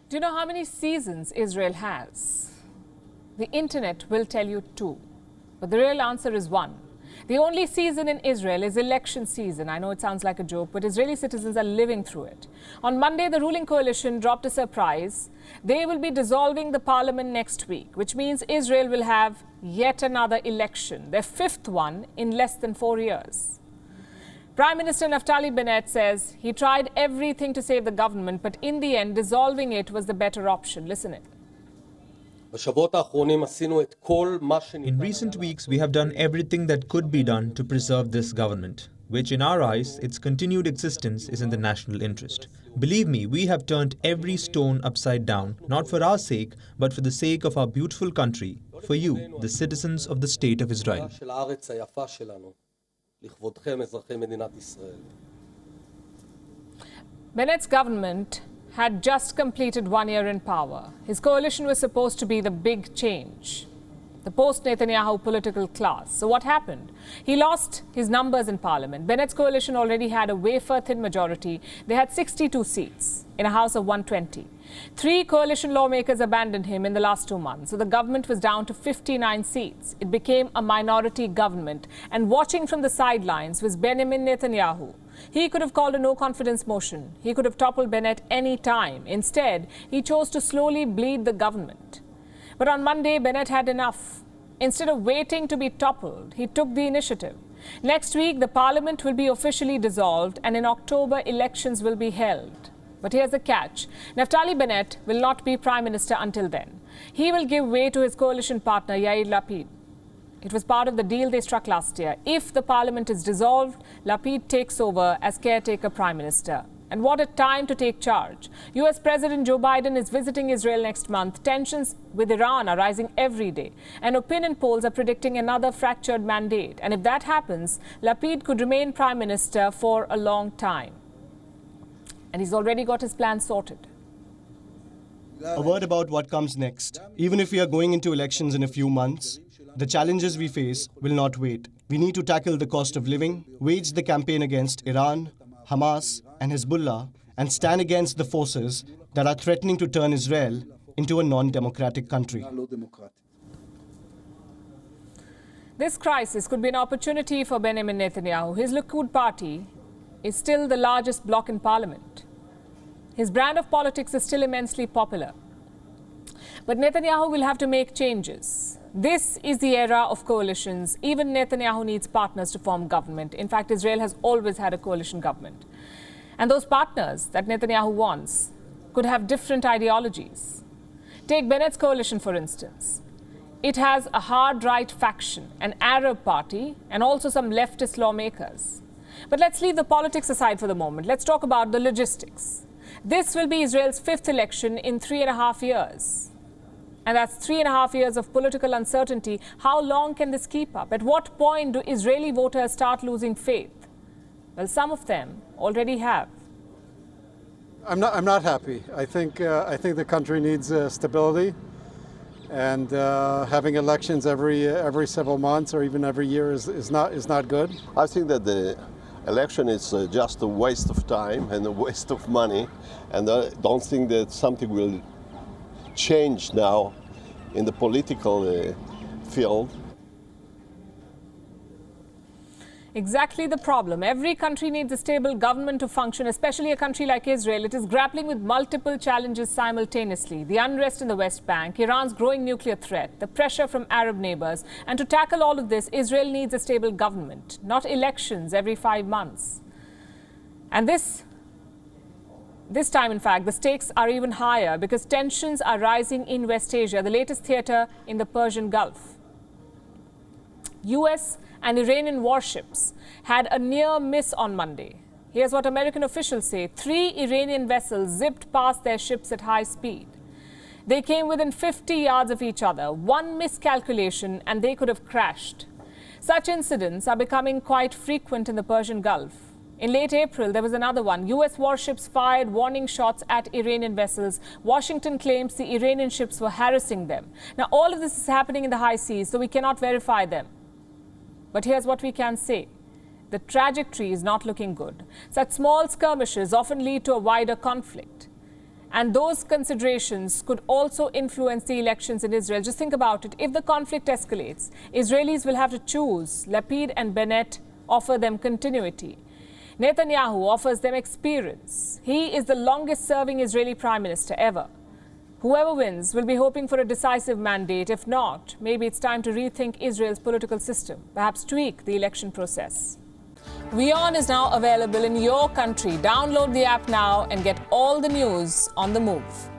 Do you know how many seasons Israel has? The internet will tell you two, but the real answer is one. The only season in Israel is election season. I know it sounds like a joke, but Israeli citizens are living through it. On Monday, the ruling coalition dropped a surprise. They will be dissolving the parliament next week, which means Israel will have yet another election, their fifth one in less than 4 years. Prime Minister Naftali Bennett says he tried everything to save the government, but in the end, dissolving it was the better option. Listen in. In recent weeks, we have done everything that could be done to preserve this government, which in our eyes, its continued existence is in the national interest. Believe me, we have turned every stone upside down, not for our sake, but for the sake of our beautiful country, for you, the citizens of the State of Israel. Bennett's government had just completed 1 year in power. His coalition was supposed to be the big change, the post-Netanyahu political class. So what happened? He lost his numbers in parliament. Bennett's coalition already had a wafer-thin majority. They had 62 seats in a House of 120. 3 coalition lawmakers abandoned him in the last 2 months. So the government was down to 59 seats. It became a minority government. And watching from the sidelines was Benjamin Netanyahu. He could have called a no-confidence motion. He could have toppled Bennett any time. Instead, he chose to slowly bleed the government. But on Monday, Bennett had enough. Instead of waiting to be toppled, he took the initiative. Next week, the parliament will be officially dissolved, and in October, elections will be held. But here's the catch. Naftali Bennett will not be prime minister until then. He will give way to his coalition partner, Yair Lapid. It was part of the deal they struck last year. If the parliament is dissolved, Lapid takes over as caretaker prime minister. And what a time to take charge. US President Joe Biden is visiting Israel next month. Tensions with Iran are rising every day. And opinion polls are predicting another fractured mandate. And if that happens, Lapid could remain prime minister for a long time. And he's already got his plan sorted. A word about what comes next. Even if we are going into elections in a few months, the challenges we face will not wait. We need to tackle the cost of living, wage the campaign against Iran, Hamas and Hezbollah, and stand against the forces that are threatening to turn Israel into a non-democratic country. This crisis could be an opportunity for Benjamin Netanyahu. His Likud party is still the largest bloc in parliament. His brand of politics is still immensely popular. But Netanyahu will have to make changes. This is the era of coalitions. Even Netanyahu needs partners to form government. In fact, Israel has always had a coalition government. And those partners that Netanyahu wants could have different ideologies. Take Bennett's coalition, for instance. It has a hard-right faction, an Arab party, and also some leftist lawmakers. But let's leave the politics aside for the moment. Let's talk about the logistics. This will be Israel's 5th election in 3.5 years. And that's 3.5 years of political uncertainty. How long can this keep up? At what point do Israeli voters start losing faith? Well, some of them already have. I'm not happy. I think the country needs stability, and having elections every several months or even every year is not good. I think that the election is just a waste of time and a waste of money, and I don't think that something will change now in the political field. Exactly the problem. Every country needs a stable government to function, especially a country like Israel. It is grappling with multiple challenges simultaneously. The unrest in the West Bank, Iran's growing nuclear threat, the pressure from Arab neighbors. And to tackle all of this, Israel needs a stable government, not elections every 5 months. And this time, in fact, the stakes are even higher because tensions are rising in West Asia, the latest theater in the Persian Gulf. US and Iranian warships had a near miss on Monday. Here's what American officials say. 3 Iranian vessels zipped past their ships at high speed. They came within 50 yards of each other. One miscalculation and they could have crashed. Such incidents are becoming quite frequent in the Persian Gulf. In late April, there was another one. US warships fired warning shots at Iranian vessels. Washington claims the Iranian ships were harassing them. Now, all of this is happening in the high seas, so we cannot verify them. But here's what we can say. The trajectory is not looking good. Such small skirmishes often lead to a wider conflict. And those considerations could also influence the elections in Israel. Just think about it. If the conflict escalates, Israelis will have to choose. Lapid and Bennett offer them continuity. Netanyahu offers them experience. He is the longest-serving Israeli prime minister ever. Whoever wins will be hoping for a decisive mandate. If not, maybe it's time to rethink Israel's political system, perhaps tweak the election process. WION is now available in your country. Download the app now and get all the news on the move.